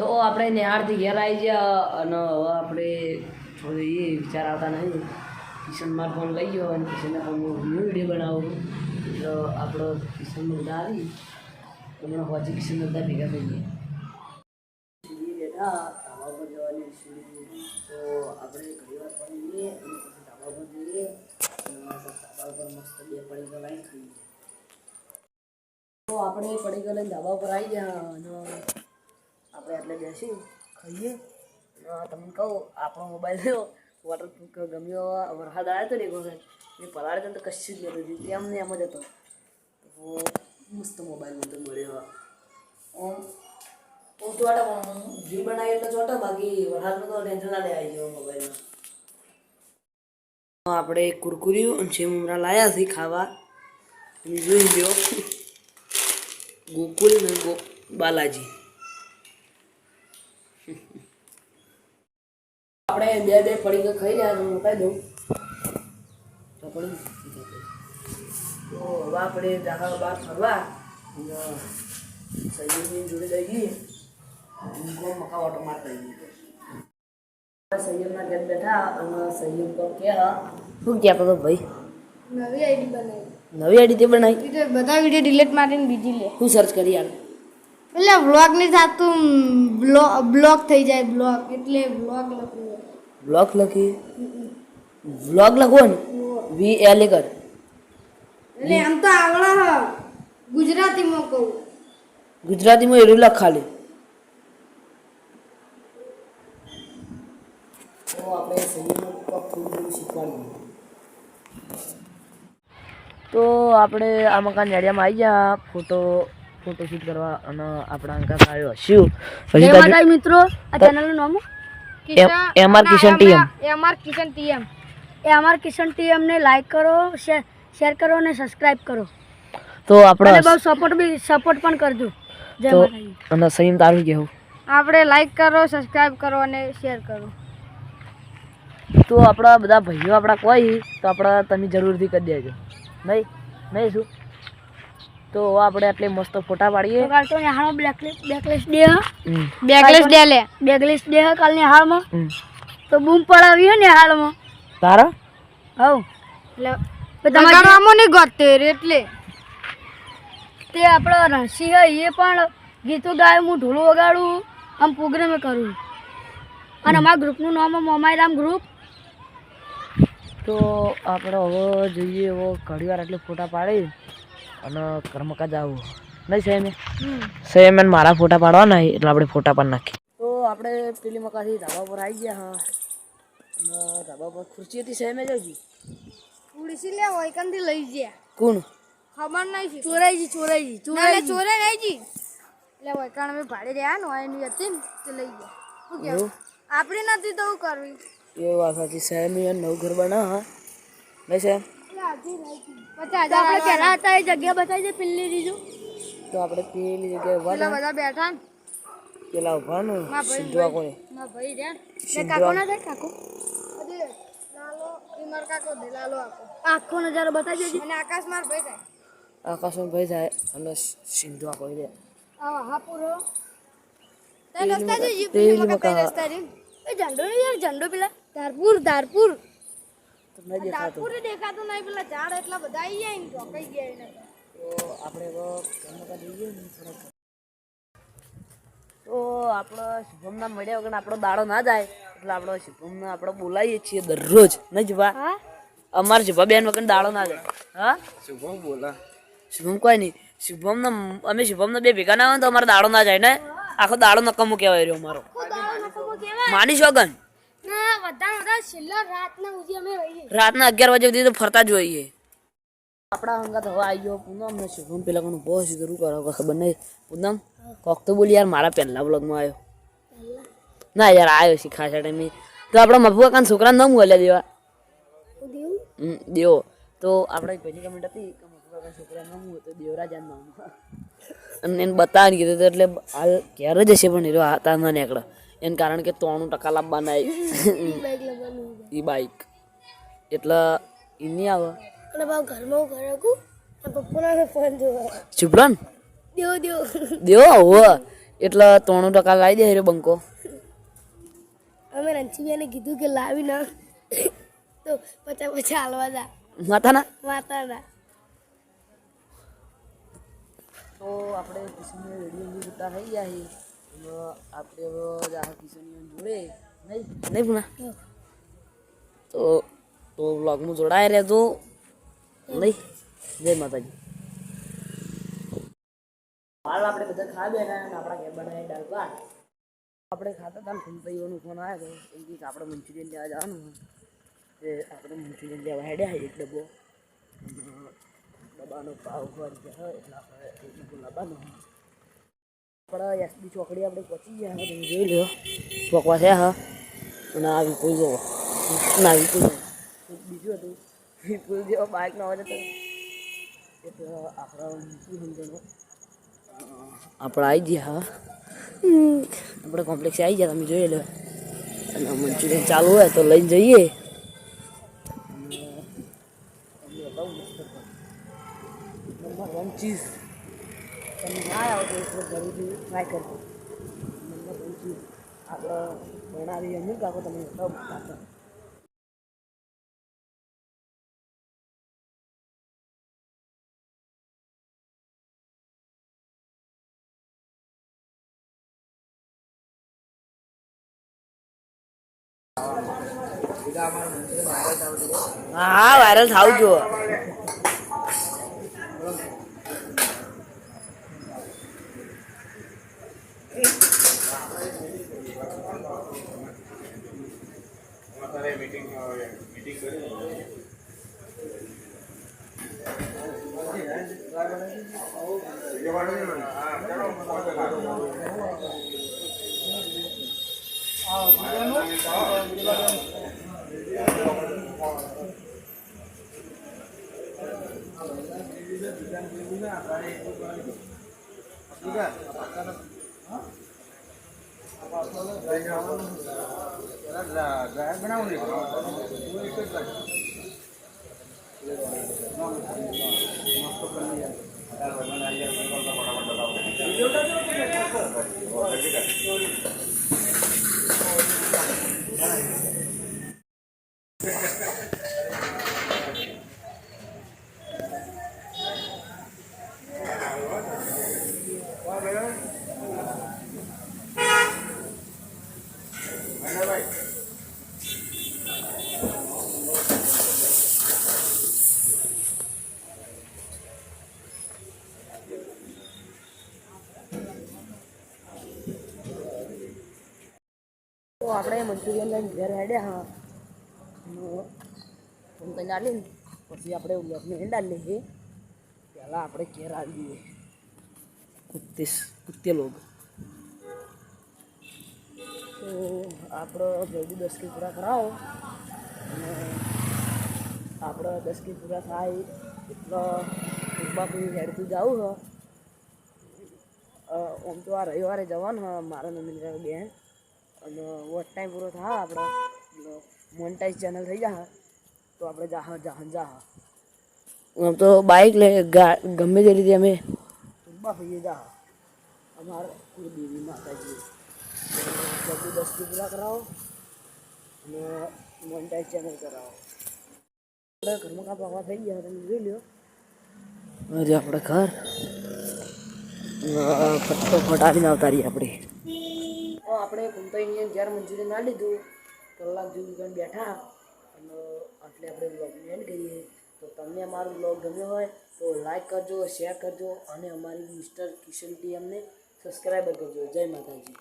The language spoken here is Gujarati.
તો આપણે નિહાળથી ઘેર આવી ગયા અને હવે આપણે થોડું એ વિચાર આવતા નહીં. કિશનમાં ફોન લઈ ગયો અને કિશનના ફોનમાં હું વિડીયો બનાવું. તો આપણો કિશનમાં બધા આવી હમણાં હોજી કિશન બધા ભેગા થઈ ગયા. સીડી બેઠા ધાબા પર જવાની સીડી. તો આપણે ઘણી વાર પડી જઈએ અને પછી ધાબા પર જઈએ અને ધાબા પર મસ્ત બે પડી ગલાઈ ખાઈએ. તો આપણે પડી ગયેલા ધાબા પર આવી ગયા અને આપણે એટલે બેસી ખાઈએ. તમને કહું આપણો મોબાઈલ લ્યો વોટરપ્રૂફ ગમ્યો વરસાદ આવ્યો હતો ને એક વખત એ પલાળે તો કશું જ નહોતું એમ ને એમ જ હતો. તો મસ્ત મોબાઈલ મને મળ્યો. હું ચોટા પણ ઘી બનાવી એટલે ચોટા બાકી વરસાદનું તો ટેન્શન ના લે આવી ગયો મોબાઈલમાં. આપણે કુરકુરિયું અને સેવ મમરા લાવ્યા છે ખાવા. જોઈ લ્યો ગોકુલ ને બાલાજી. આપણે બે પડી ગયો ખાઈ રહ્યા તો મોટાઈ દઉં તો પડી. તો હવે આપણે જાહા બહાર ફરવા સૈયદની જોડે લઈ ગઈ મકા ઓટો મારતા જઈએ. સૈયદના ઘેર બેઠા અને સૈયદ તો કે શું કહેતો હતો ભાઈ નવી આઈડી બનાવી. નવી આઈડી તે બનાવી બધા વિડીયો ડિલીટ મારીને બીજી લે. શું સર્ચ કરી યાર એટલે વ્લોગ નહીં થતું બ્લોક થઈ જાય બ્લોક એટલે વ્લોગ લખવું. બ્લોગ લખી વ્લોગ લખવો ને VL કર એટલે આમ તો આવડે ગુજરાતીમાં કહું. ગુજરાતીમાં એરું લખ ખાલી. તો આપણે સૈયદનું થોડું શીખવાડીએ. તો આપણે આ મકાન યાડિયામાં આવી ગયા ફોટોશૂટ કરવા અને આપણા અંકા આવ્યો હસ્યું. પછી મિત્રો આ ચેનલનું નામ MR Kishan TM. MR Kishan TM ને લાઈક કરો શેર કરો અને સબસ્ક્રાઇબ કરો. તો આપણે બહુ સપોર્ટ પણ કરજો. જય તો માતાજી. અને સહીમ તારું કેવું આપણે લાઈક કરો સબસ્ક્રાઇબ કરો અને શેર કરો. તો આપણા બધા ભાઈઓ આપણા કોઈ તો આપણા તમે જરૂરથી કરી દેજો. નહીં શું તો આપણે આટલે મસ્ત ફોટા પાડીએ. કાલ તો નેહાળમાં બેકલેસ ડે કાલ નેહાળમાં તો બૂમ પડાવી હે નેહાળમાં તારા હવ એટલે તમારે નહીં ગોતે એટલે તે આપણો રણસી હે એ પણ ગીતો ગાય હું ઢોલું વગાડું આમ પ્રોગ્રામે કરું અને અમારા ગ્રુપનું નામ મોમાઈરામ ગ્રુપ. તો આપણે હવે જોઈએ એવો ઘણી વાર એટલે ફોટા પાડી અને કર્મકા જવું નહીં સેમ મારા ફોટા પાડવાના એટલે આપણે ફોટા પણ નાખીએ. તો આપણે પેલી મકાથી ધાબા પર આવી ગયા. હા અને ધાબા પર ખુરશી હતી સેમે જજી ખુરશી લે વૈકનથી લઈ ગયા. કોણ ખબર નહીં ચોરાઈ નહીં જી એટલે વૈકણ અમે ભાડે રહ્યા ને એની હતી ને તે લઈ ગયા. શું કહેવું આપણી નથી તો કરવી એ વાત સાચી. સેમ નવું ઘર બના હા નહીં સેમ આપણે પહેલા હતા એ જગ્યા બતાવી દે પેલી દીધું. તો આપણે પેલી જગ્યાએ ઉભા બધા બેઠા ને પેલા ઉભા ને સિંધવા કોને ભાઈ રહ્યા કાકો ના જાય કાકો લાલો ઈમર કાકો દે લાલો આખો નજારો બતાવી દેજો અને આકાશ માર ભાઈ થાય આકાશમાં ભાઈ થાય અને સિંધવા કોઈ દે હા પૂરો તે રસ્તા જે જીપી મકા રસ્તા રે એ ઝંડો યાર ઝંડો પેલા ધારપુર તો નહીં દેખાતું. પૂરે દેખાતું નહીં પેલા ઝાડ એટલા બધા આવી જાય ને ઢોકાઈ ગયા એને. તો આપણે હવે જઈએ ને થોડોક. તો આપણો શુભમના મળ્યા વગર આપણો દાડો ના જાય એટલે આપણો શુભમને આપણે બોલાવીએ છીએ દરરોજ નહીં જુભા. અમારે શુભા બેન વગર દાડો ના જાય. હા શુભમ બોલા શુભમ કોઈ નહીં શુભમને અમે શુભમને બે ભેગા ના હોય તો અમારો દાડો ના જાય ને આખો દાડો નકામો કહેવાય રહ્યો અમારો. માનીશ વગર રાતના 11 વાગે સુધી તો ફરતા જ હોઈએ. આપણા હંગાત હવે આવી ગયો પૂનમ ને શુભમ પેલા કોનું બહુ શીખરું કરો ખબર નહીં. પૂનમ કોક તો બોલી યાર મારા પહેલા બ્લોગમાં આવ્યો ના યાર આવ્યો શીખાશે ટાઈમે. તો આપણા મફુ કાકા છોકરા નામ બોલ્યા દેવા દેવો. તો આપણે પહેલી કમેન્ટ હતી કે મફુ કાકા છોકરા નામ તો દેવરાજા નામ અને એને બતાવીને કીધું એટલે હાલ ઘેર જ હશે પણ એરો હતા ના નીકળે એને કારણ કે 93% લાવવાના ઈ બાઈક એટલે એ નહીં આવે. અને બાપ ઘરમાં ઘરે પપ્પાના ફોન જોવા શુભ્રન દેવો દેવો હોવ એટલે 93% લાવી દે રે બંકો. અમે રણછીબેને કીધું કે લાવી ના તો 50 હાલવા જા માતાના માતાના. તો આપણે કિશનની રેડિયોની રૂટા થઈ ગયા છે. આપણે હવે કિશનની જોડે નહીં પુના તો વ્લોગમાં જોડાય રહેજો નહીં. જય માતાજી. હાલ આપણે બધા ખાવા બેઠા અને આપણા ઘેર બનાવી દાળ ભાત. આપણે ખાતા હતા ને ફૂમતાઈઓનો ફોન આવ્યો હતો એ કે આપણે મંચુરિયન લેવા જવાનું તે આપણે મંચુરિયન લેવા હેડ્યા એક ડબ્બાનો ભાવ ભરી ગયા એટલે આપણે એક ડબ્બો લાવવાનો. આપણે એસબી ચોકડી આપણે પહોંચી ગયા તમે જોઈ લો ચોકવા થયા હા. અને આ વિપુલ જોવો ના વિપુલ બીજું હતું વિપુલ જેવો બાઇક ના હોય તો એટલે આપણે આવી ગયા હા. આપણે કોમ્પ્લેક્સ આવી ગયા તમે જોઈ લો. અને મંચુરિયન ચાલુ હોય તો લઈને જઈએ. નંબર 1 ચીઝ તમે ના આવો તો એક જરૂરથી ટ્રાય કરજો. નંબર 1 ચીઝ આપણે બનાવી અમુક કાકો તમે ખાતા. હા વાયરલ થાવ જો. તો આપણે મંચુરિયન લઈને ઘરે હેડ્યા હા. ફોન કરી લાવીને પછી આપણે બ્લોગને એન્ડ આવી લઈએ. પહેલાં આપણે ઘેર આવી જઈએ કુત્તે લોગ. તો આપણો જલ્દી 10 કે પૂરા કરાવો અને આપણે 10 કે પૂરા થાય એટલે બાપુ હેડતું જવું હ. આમ તો આ રવિવારે જવાનું હા મારા મમ્મી બેન. અને વોટ ટાઈમ પૂરો થાય આપણે મોનેટાઈઝ ચેનલ થઈ જાય તો આપણે જાહ. આમ તો બાઇક લે ગમે તે રીતે અમે ટૂંબા ફરીએ જા અમારા દેવી માતાજી. જલ્દી 10 કે પૂરા કરાવો અને મોનેટાઈઝ ચેનલ કરાવો. આપણે ઘરમાં કામ પાવા થઈ ગયા તમે જોઈ લો. આજે આપણે ઘર ફટાફટ આવીને આવતા રહીએ આપણે. તો આપણે કુંતાઈને જ્યારે મંચુરિયન ના લીધું કલાક જેવું પણ બેઠા અને આટલે આપણે બ્લોગને એન્ડ કરીએ. તો તમને અમારો બ્લોગ ગમ્યો હોય તો લાઈક કરજો, શેર કરજો અને અમારી મિસ્ટર કિશન ટીમને સબસ્ક્રાઈબર કરજો. જય માતાજી.